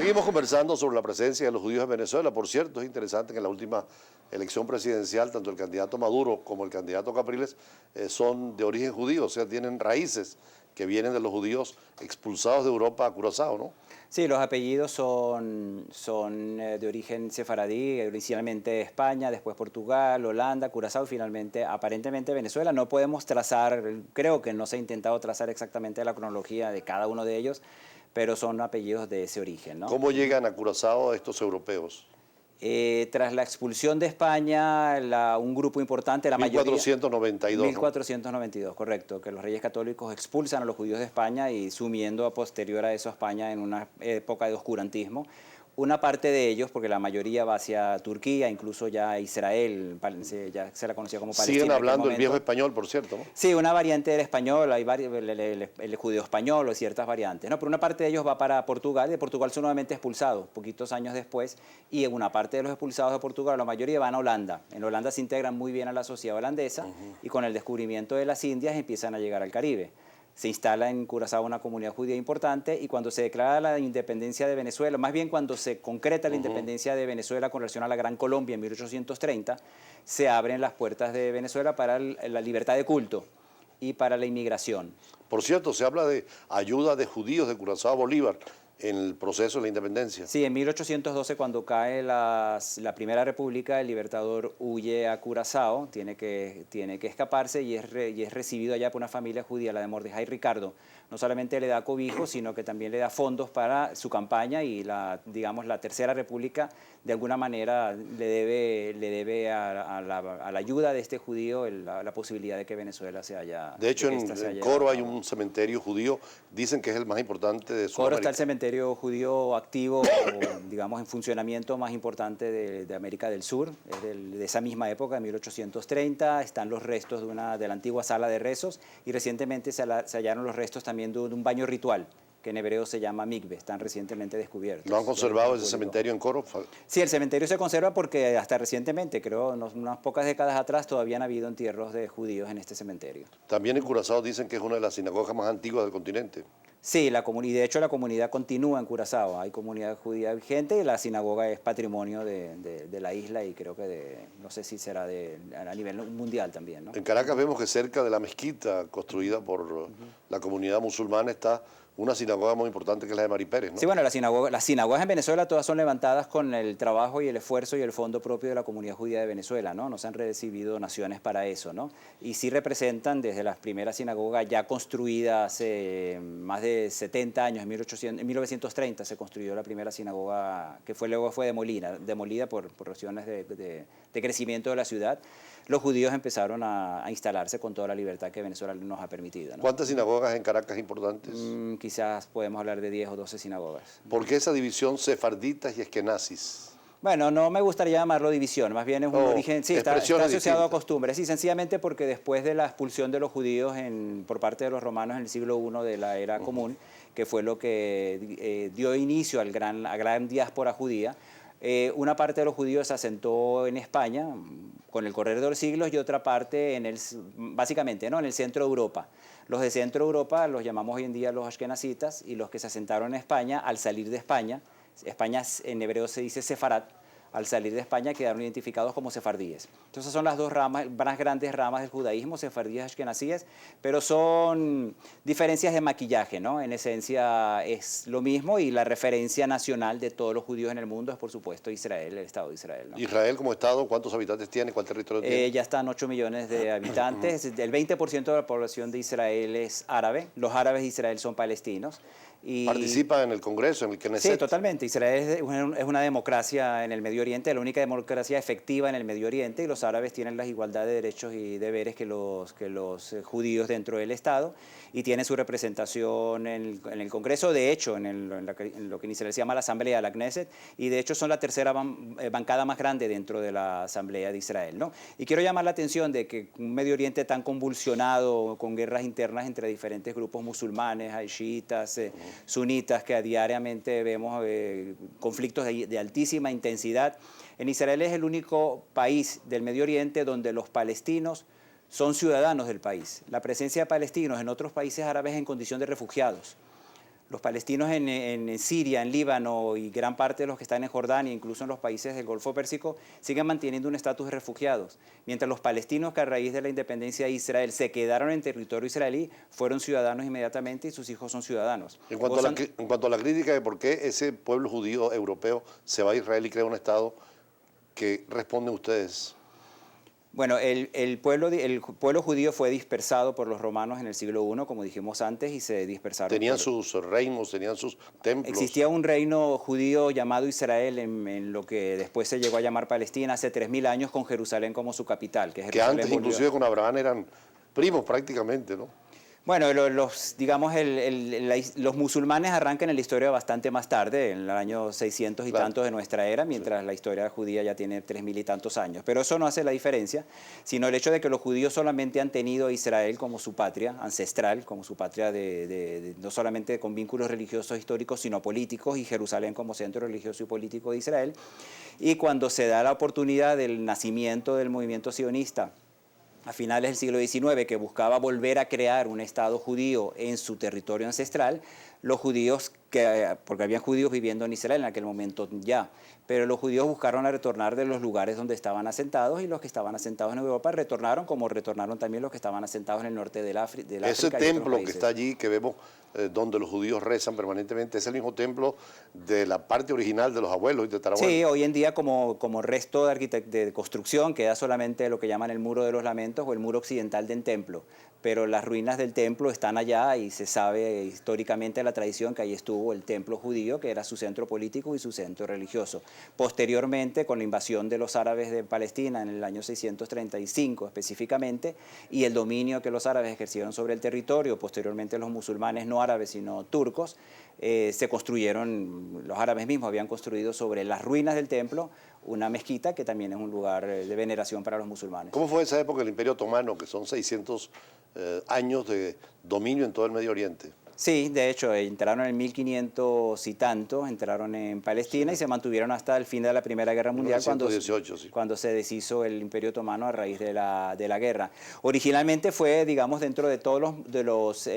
Seguimos conversando sobre la presencia de los judíos en Venezuela. Por cierto, es interesante que en la última elección presidencial, tanto el candidato Maduro como el candidato Capriles son de origen judío, o sea, tienen raíces que vienen de los judíos expulsados de Europa a Curazao, ¿no? Sí, los apellidos son de origen sefaradí, originalmente España, después Portugal, Holanda, Curazao y finalmente, aparentemente Venezuela. No podemos trazar, creo que no se ha intentado trazar exactamente la cronología de cada uno de ellos, pero son apellidos de ese origen, ¿no? ¿Cómo llegan a Curazao estos europeos? Tras la expulsión de España, un grupo importante, la mayoría... 1492, 1492, ¿no? Correcto, que los reyes católicos expulsan a los judíos de España y sumiendo a posterior a eso a España en una época de oscurantismo. Una parte de ellos, porque la mayoría va hacia Turquía, incluso ya Israel, ya se la conocía como Palestina. Siguen hablando el viejo español, por cierto, ¿no? Sí, una variante del español, hay el judío español o ciertas variantes, ¿no? Pero una parte de ellos va para Portugal, y de Portugal son nuevamente expulsados, poquitos años después, y en una parte de los expulsados de Portugal, la mayoría van a Holanda. En Holanda se integran muy bien a la sociedad holandesa, y con el descubrimiento de las Indias empiezan a llegar al Caribe. Se instala en Curazao una comunidad judía importante y cuando se declara la independencia de Venezuela, más bien cuando se concreta la independencia de Venezuela con relación a la Gran Colombia en 1830, se abren las puertas de Venezuela para la libertad de culto y para la inmigración. Por cierto, se habla de ayuda de judíos de Curazao a Bolívar en el proceso de la independencia. Sí, en 1812, cuando cae la Primera República, el Libertador huye a Curazao, tiene que escaparse y es recibido allá por una familia judía, la de Mordejai Ricardo. No solamente le da cobijo, sino que también le da fondos para su campaña y digamos, la Tercera República de alguna manera le debe a la ayuda de este judío la posibilidad de que Venezuela se haya... De hecho, en Coro hay un cementerio judío, dicen que es el más importante de Sudamérica. Coro está el cementerio judío activo, digamos, en funcionamiento más importante de América del Sur, es de esa misma época, de 1830, están los restos de la antigua sala de rezos y recientemente se hallaron los restos también de un baño ritual, que en hebreo se llama mikve, están recientemente descubiertos. ¿Lo han conservado ese cementerio en Coro? Sí, el cementerio se conserva porque hasta recientemente, creo, unas pocas décadas atrás, todavía han habido entierros de judíos en este cementerio. También en Curazao dicen que es una de las sinagogas más antiguas del continente. Sí, y de hecho la comunidad continúa en Curazao, hay comunidad judía vigente y la sinagoga es patrimonio de la isla y creo que no sé si será a nivel mundial también, ¿no? En Caracas vemos que cerca de la mezquita construida por la comunidad musulmana está una sinagoga muy importante que es la de Mari Pérez, ¿no? Sí, bueno, las sinagogas en Venezuela todas son levantadas con el trabajo y el esfuerzo y el fondo propio de la comunidad judía de Venezuela, ¿no? No se han recibido donaciones para eso, ¿no? Y sí representan desde las primeras sinagogas ya construidas hace más de 70 años, en 1930 se construyó la primera sinagoga que luego fue demolida por razones de crecimiento de la ciudad. Los judíos empezaron a instalarse con toda la libertad que Venezuela nos ha permitido, ¿no? ¿Cuántas sinagogas en Caracas importantes? Quizás podemos hablar de 10 o 12 sinagogas. ¿Por qué esa división sefarditas y esquenazis? Bueno, no me gustaría llamarlo división, más bien es un origen, sí, está asociado a costumbres, sí, sencillamente porque después de la expulsión de los judíos por parte de los romanos en el siglo I de la era común, que fue lo que dio inicio a la gran diáspora judía, una parte de los judíos se asentó en España con el correr de los siglos y otra parte básicamente, ¿no?, en el centro de Europa. Los de centro de Europa los llamamos hoy en día los ashkenazitas y los que se asentaron en España al salir de España en hebreo se dice sefarat, al salir de España quedaron identificados como sefardíes. Entonces son las dos más grandes ramas del judaísmo, sefardíes y ashkenazíes, pero son diferencias de maquillaje, ¿no? En esencia es lo mismo y la referencia nacional de todos los judíos en el mundo es, por supuesto, Israel, el Estado de Israel, ¿no? Israel como Estado, ¿cuántos habitantes tiene? ¿Cuál territorio tiene? Ya están 8 millones de habitantes, el 20% de la población de Israel es árabe, los árabes de Israel son palestinos. ¿Participa en el Congreso, en el Knesset? Sí, totalmente. Israel es una democracia en el Medio Oriente, la única democracia efectiva en el Medio Oriente, y los árabes tienen la igualdad de derechos y deberes que los judíos dentro del Estado, y tienen su representación en el Congreso, de hecho, en lo que en Israel se llama la Asamblea, la Knesset, y de hecho son la tercera bancada más grande dentro de la Asamblea de Israel, ¿no? Y quiero llamar la atención de que un Medio Oriente tan convulsionado, con guerras internas entre diferentes grupos musulmanes, hay chiitas, sunitas, que diariamente vemos conflictos de altísima intensidad. En Israel es el único país del Medio Oriente donde los palestinos son ciudadanos del país. La presencia de palestinos en otros países árabes es en condición de refugiados. Los palestinos en Siria, en Líbano y gran parte de los que están en Jordania, incluso en los países del Golfo Pérsico, siguen manteniendo un estatus de refugiados. Mientras los palestinos que a raíz de la independencia de Israel se quedaron en territorio israelí, fueron ciudadanos inmediatamente y sus hijos son ciudadanos. En cuanto a la crítica de por qué ese pueblo judío europeo se va a Israel y crea un Estado, ¿qué responden ustedes? Bueno, el pueblo judío fue dispersado por los romanos en el siglo I, como dijimos antes, y se dispersaron. Tenían sus reinos, tenían sus templos. Existía un reino judío llamado Israel en lo que después se llegó a llamar Palestina hace 3000 años, con Jerusalén como su capital. Que antes inclusive con Abraham eran primos prácticamente, ¿no? Bueno, los musulmanes arrancan en la historia bastante más tarde, en el año 600 y tantos de nuestra era, mientras la historia judía ya tiene 3000 y tantos años. Pero eso no hace la diferencia, sino el hecho de que los judíos solamente han tenido a Israel como su patria ancestral, como su patria no solamente con vínculos religiosos históricos, sino políticos, y Jerusalén como centro religioso y político de Israel. Y cuando se da la oportunidad del nacimiento del movimiento sionista, a finales del siglo XIX, que buscaba volver a crear un Estado judío en su territorio ancestral, los judíos, porque habían judíos viviendo en Israel en aquel momento ya, pero los judíos buscaron a retornar de los lugares donde estaban asentados, y los que estaban asentados en Europa retornaron, como retornaron también los que estaban asentados en el norte del África. Ese templo que está allí, que vemos donde los judíos rezan permanentemente, es el mismo templo de la parte original de los abuelos y tatarabuelos. Sí, hoy en día como resto de construcción queda solamente lo que llaman el Muro de los Lamentos o el muro occidental del templo, pero las ruinas del templo están allá y se sabe históricamente la tradición que ahí estuvo el templo judío, que era su centro político y su centro religioso. Posteriormente, con la invasión de los árabes de Palestina en el año 635 específicamente, y el dominio que los árabes ejercieron sobre el territorio, posteriormente los musulmanes no árabes sino turcos, se construyeron, los árabes mismos habían construido sobre las ruinas del templo una mezquita que también es un lugar de veneración para los musulmanes. ¿Cómo fue esa época del Imperio Otomano, que son 600 años de dominio en todo el Medio Oriente? Sí, de hecho, entraron en 1500 y tanto, entraron en Palestina, sí, y se mantuvieron hasta el fin de la Primera Guerra Mundial, 1918, cuando se deshizo el Imperio Otomano a raíz de la guerra. Originalmente fue, digamos, dentro de todos los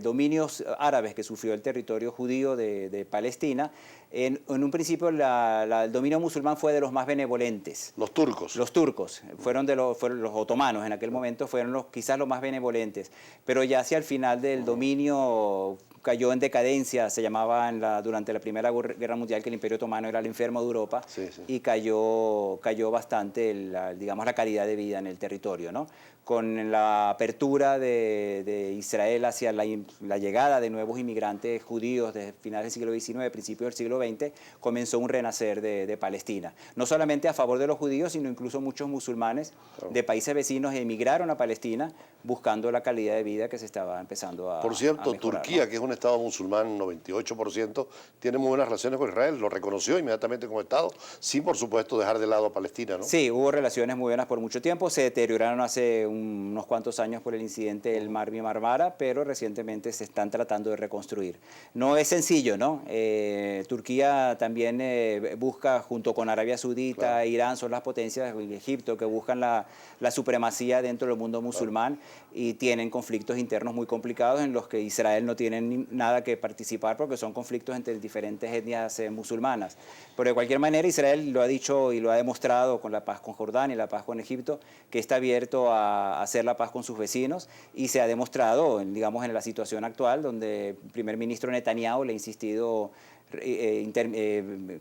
dominios árabes que sufrió el territorio judío de Palestina. En un principio el dominio musulmán fue de los más benevolentes. Los turcos. Los turcos, fueron los otomanos en aquel momento, fueron quizás los más benevolentes, pero ya hacia el final del dominio cayó en decadencia, se llamaba durante la Primera Guerra Mundial que el Imperio Otomano era el enfermo de Europa, sí, sí, y cayó bastante digamos, la calidad de vida en el territorio, ¿no? Con la apertura de Israel hacia la llegada de nuevos inmigrantes judíos de finales del siglo XIX, principios del siglo XX, comenzó un renacer de Palestina. No solamente a favor de los judíos, sino incluso muchos musulmanes de países vecinos emigraron a Palestina buscando la calidad de vida que se estaba empezando a mejorar. Por cierto, Turquía, ¿no?, que es un Estado musulmán, 98%, tiene muy buenas relaciones con Israel, lo reconoció inmediatamente como Estado, sin por supuesto dejar de lado a Palestina, ¿no? Sí, hubo relaciones muy buenas por mucho tiempo, se deterioraron hace unos cuantos años por el incidente del Mar Marmara, pero recientemente se están tratando de reconstruir. No es sencillo, ¿no? Turquía también busca, junto con Arabia Saudita, claro, Irán, son las potencias, Egipto, que buscan la supremacía dentro del mundo musulmán, claro, y tienen conflictos internos muy complicados en los que Israel no tiene nada que participar porque son conflictos entre diferentes etnias musulmanas. Pero de cualquier manera Israel lo ha dicho y lo ha demostrado con la paz con Jordania y la paz con Egipto, que está abierto a hacer la paz con sus vecinos, y se ha demostrado, digamos, en la situación actual, donde el primer ministro Netanyahu le ha insistido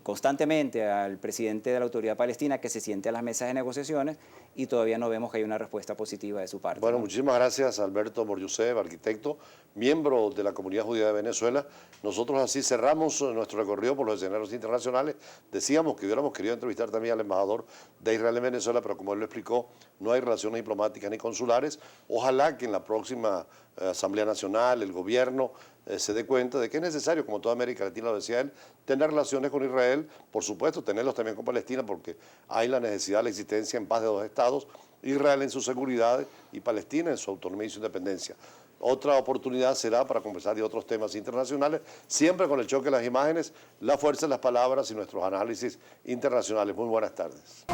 constantemente al presidente de la Autoridad Palestina que se siente a las mesas de negociaciones, y todavía no vemos que hay una respuesta positiva de su parte. Bueno, ¿no? Muchísimas gracias, Alberto Moryussev, arquitecto, miembro de la Comunidad Judía de Venezuela. Nosotros así cerramos nuestro recorrido por los escenarios internacionales. Decíamos que hubiéramos querido entrevistar también al embajador de Israel en Venezuela, pero como él lo explicó, no hay relaciones diplomáticas ni consulares. Ojalá que en la próxima Asamblea Nacional, el gobierno se dé cuenta de que es necesario, como toda América Latina lo decía él, tener relaciones con Israel, por supuesto, tenerlos también con Palestina, porque hay la necesidad de la existencia en paz de dos estados, Israel en su seguridad y Palestina en su autonomía y su independencia. Otra oportunidad será para conversar de otros temas internacionales, siempre con el choque de las imágenes, la fuerza de las palabras y nuestros análisis internacionales. Muy buenas tardes.